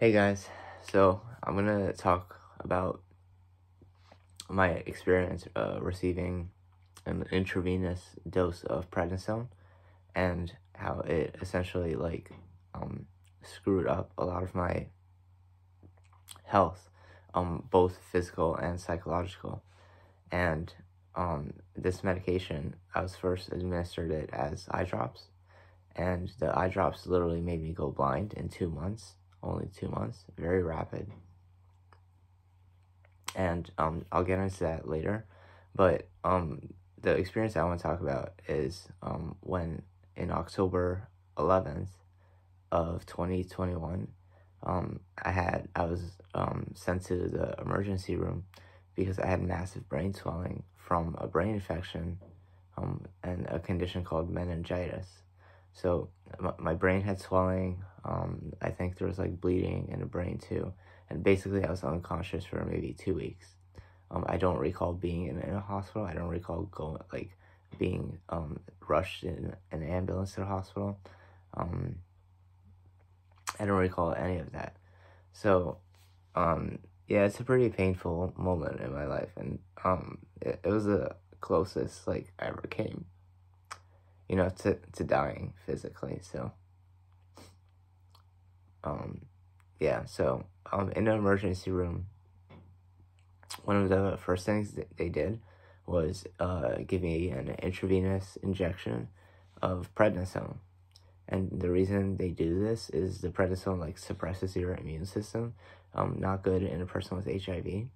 Hey guys, so I'm gonna talk about my experience receiving an intravenous dose of prednisone and how it essentially screwed up a lot of my health, both physical and psychological. And this medication, I was first administered it as eye drops, and the eye drops literally made me go blind in 2 months, only 2 months, very rapid. And I'll get into that later, but the experience I want to talk about is when in October 11th of 2021, I was sent to the emergency room because I had massive brain swelling from a brain infection and a condition called meningitis. So my brain had swelling. I think there was like bleeding in the brain too. And basically I was unconscious for maybe 2 weeks. I don't recall being in a hospital. I don't recall being rushed in an ambulance to the hospital. I don't recall any of that. So, yeah, it's a pretty painful moment in my life. And it was the closest I ever came, to dying physically. So, yeah, so in the emergency room, one of the first things that they did was give me an intravenous injection of prednisone. And the reason they do this is the prednisone suppresses your immune system, not good in a person with HIV.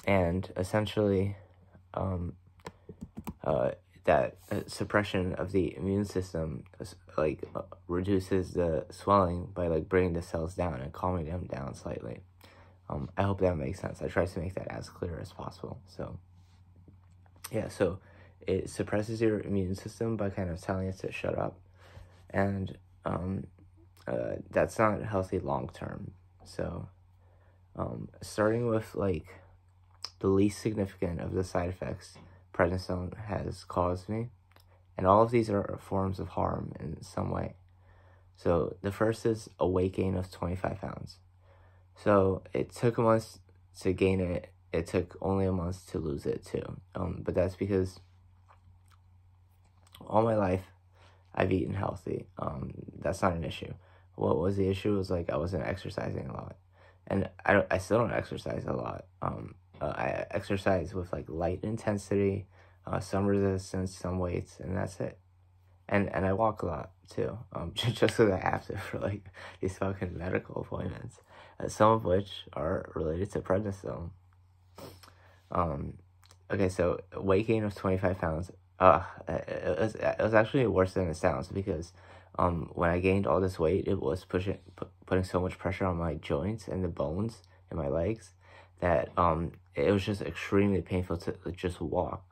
And essentially, that suppression of the immune system reduces the swelling by bringing the cells down and calming them down slightly. I hope that makes sense. I try to make that as clear as possible. So, yeah, so it suppresses your immune system by kind of telling it to shut up. And that's not healthy long term. So, starting with the least significant of the side effects prednisone has caused me, and all of these are forms of harm in some way. So the first is a weight gain of 25 pounds. So it took a month to gain it. It took only a month to lose it too. But that's because all my life I've eaten healthy. That's not an issue. What was the issue was I wasn't exercising a lot, and I still don't exercise a lot. I exercise with light intensity, some resistance, some weights, and that's it. And I walk a lot too, just because I have to for these fucking medical appointments, some of which are related to prednisone. Okay, so weight gain of 25 pounds. It was actually worse than it sounds because when I gained all this weight, it was putting so much pressure on my joints and the bones in my legs that it was just extremely painful to just walk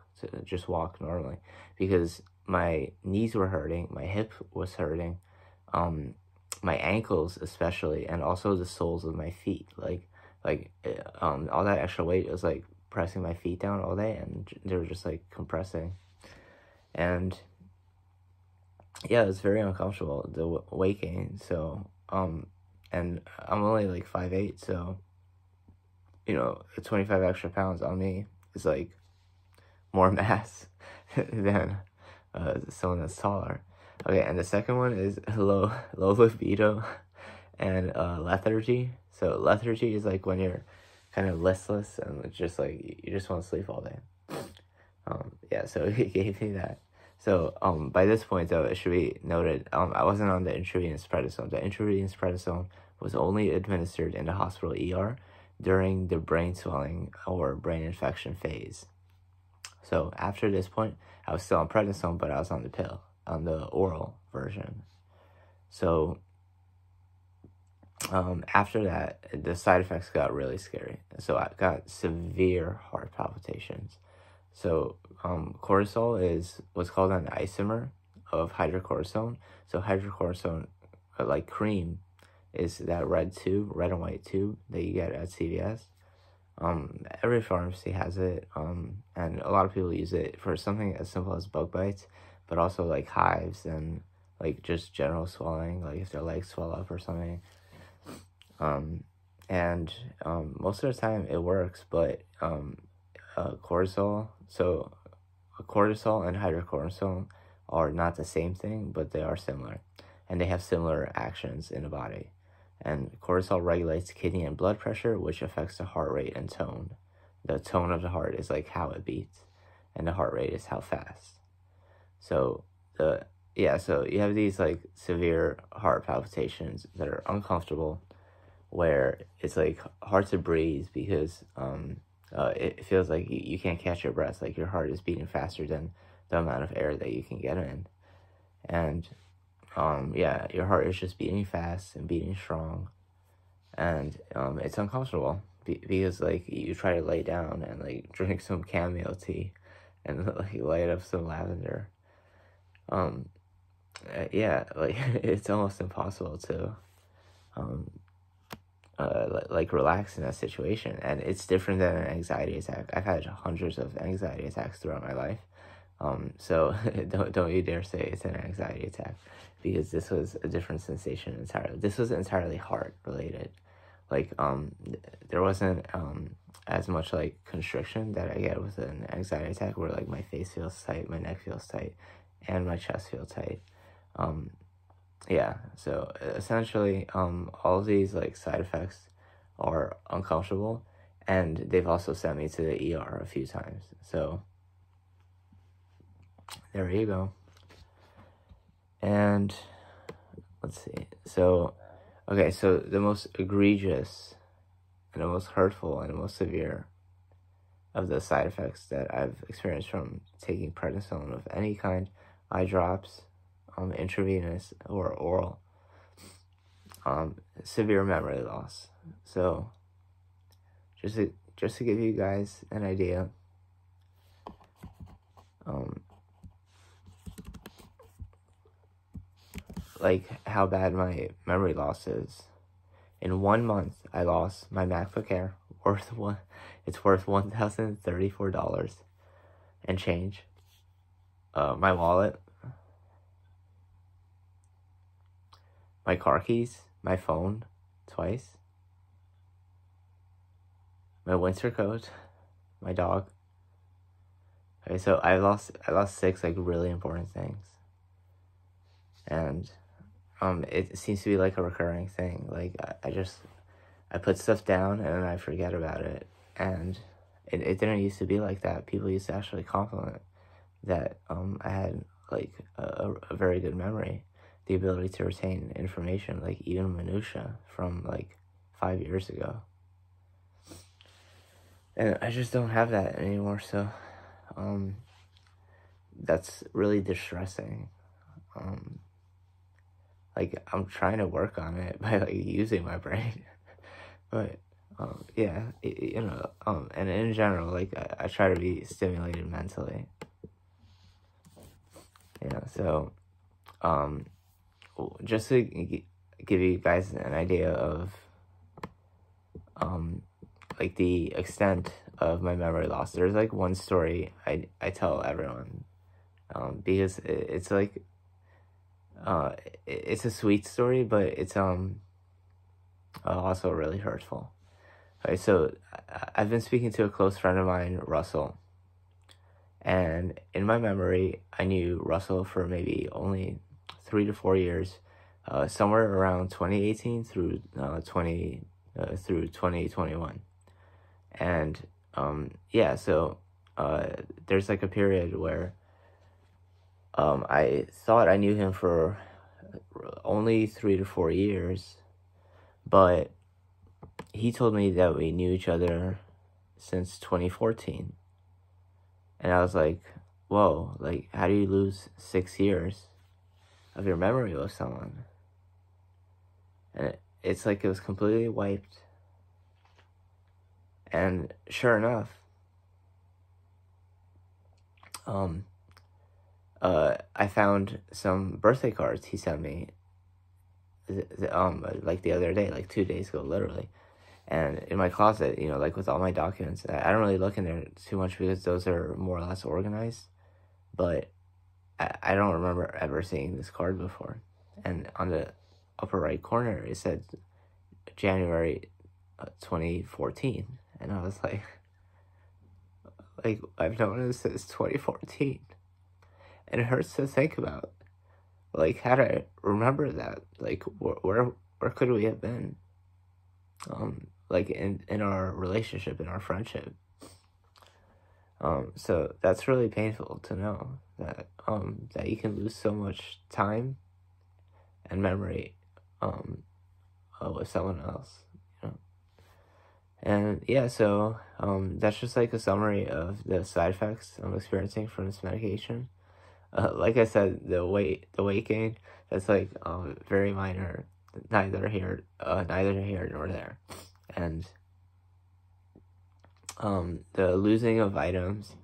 normally, because my knees were hurting, my hip was hurting, my ankles especially, and also the soles of my feet. All that extra weight was pressing my feet down all day, and they were just compressing. And yeah, it was very uncomfortable, the weight gain. So and I'm only 5'8", so 25 extra pounds on me is more mass than someone that's taller. Okay, and the second one is low libido and lethargy. So lethargy is when you're kind of listless and it's just you just want to sleep all day. Yeah, so he gave me that. So by this point though, it should be noted, I wasn't on the intravenous prednisone. The intravenous prednisone was only administered in the hospital ER during the brain swelling or brain infection phase. So after this point, I was still on prednisone, but I was on the pill, on the oral version. So after that, the side effects got really scary. So I got severe heart palpitations. So cortisol is what's called an isomer of hydrocortisone. So hydrocortisone, cream, is that red and white tube that you get at CVS. Every pharmacy has it, and a lot of people use it for something as simple as bug bites, but also hives and just general swelling, if their legs swell up or something. And most of the time it works, but cortisol, so cortisol and hydrocortisone are not the same thing, but they are similar, and they have similar actions in the body. And cortisol regulates kidney and blood pressure, which affects the heart rate and tone. The tone of the heart is like how it beats, and the heart rate is how fast. So so you have these like severe heart palpitations that are uncomfortable, where it's like hard to breathe because it feels like you can't catch your breath, like your heart is beating faster than the amount of air that you can get in. And your heart is just beating fast and beating strong, and it's uncomfortable because like you try to lay down and like drink some chamomile tea and like light up some lavender. Like it's almost impossible to like relax in that situation, and it's different than an anxiety attack. I've had hundreds of anxiety attacks throughout my life, so don't you dare say it's an anxiety attack, because this was a different sensation entirely. This was entirely heart related. Like there wasn't as much like constriction that I get with an anxiety attack, where like my face feels tight, my neck feels tight, and my chest feels tight. So essentially, all of these like side effects are uncomfortable, and they've also sent me to the ER a few times. So there you go. And let's see. So the most egregious and the most hurtful and the most severe of the side effects that I've experienced from taking prednisone of any kind, eye drops, intravenous or oral, severe memory loss. So just to give you guys an idea, like how bad my memory loss is. In 1 month, I lost my MacBook Air, it's worth $1,034 and change. My wallet, my car keys, my phone, twice, my winter coat, my dog. Okay, so I lost 6 like really important things, and it seems to be like a recurring thing. Like I put stuff down and then I forget about it, and it didn't used to be like that. People used to actually compliment that I had like a very good memory, the ability to retain information, like even minutia from like 5 years ago. And I just don't have that anymore, so that's really distressing. Like I'm trying to work on it by like using my brain, but and in general, like I try to be stimulated mentally. So just to give you guys an idea of like the extent of my memory loss, there's like one story I tell everyone, because it's like it's a sweet story, but it's also really hurtful. Okay, so I've been speaking to a close friend of mine, Russell, and in my memory, I knew Russell for maybe only 3 to 4 years, somewhere around 2018 through 2021, and there's like a period where I thought I knew him for only 3 to 4 years, but he told me that we knew each other since 2014. And I was like, whoa, like, how do you lose 6 years of your memory with someone? And it's like it was completely wiped. And sure enough, I found some birthday cards he sent me, like the other day, like 2 days ago, literally. And in my closet, like with all my documents, I don't really look in there too much because those are more or less organized. But I don't remember ever seeing this card before. And on the upper right corner, it said, January 2014, and I was like I've known this since 2014, and it hurts to think about. Like, had I remember that, like, where could we have been? Like, in our relationship, in our friendship. So that's really painful to know that, that you can lose so much time and memory, with someone else, you know? And, yeah, so, that's just, like, a summary of the side effects I'm experiencing from this medication. Like I said, the weight gain, that's like very minor, neither here nor there, and the losing of items,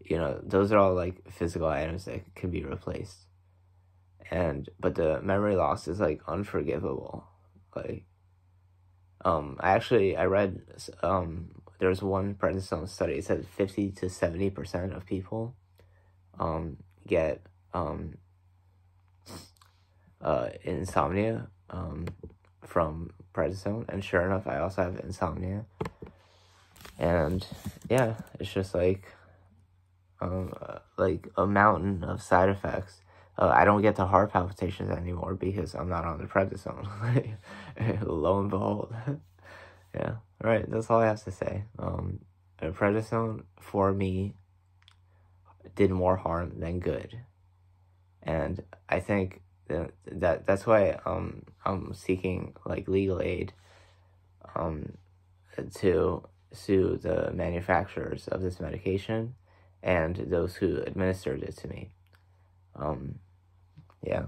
you know, those are all like physical items that can be replaced, but the memory loss is like unforgivable. Like, I read there's one Prednisone study. It said 50 to 70% of people get insomnia from Prednisone, and sure enough, I also have insomnia, and yeah, it's just like a mountain of side effects. I don't get the heart palpitations anymore because I'm not on the Prednisone. Lo and behold. Yeah, all right, that's all I have to say. Prednisone for me did more harm than good, and I think that's why I'm seeking like legal aid to sue the manufacturers of this medication and those who administered it to me. Yeah.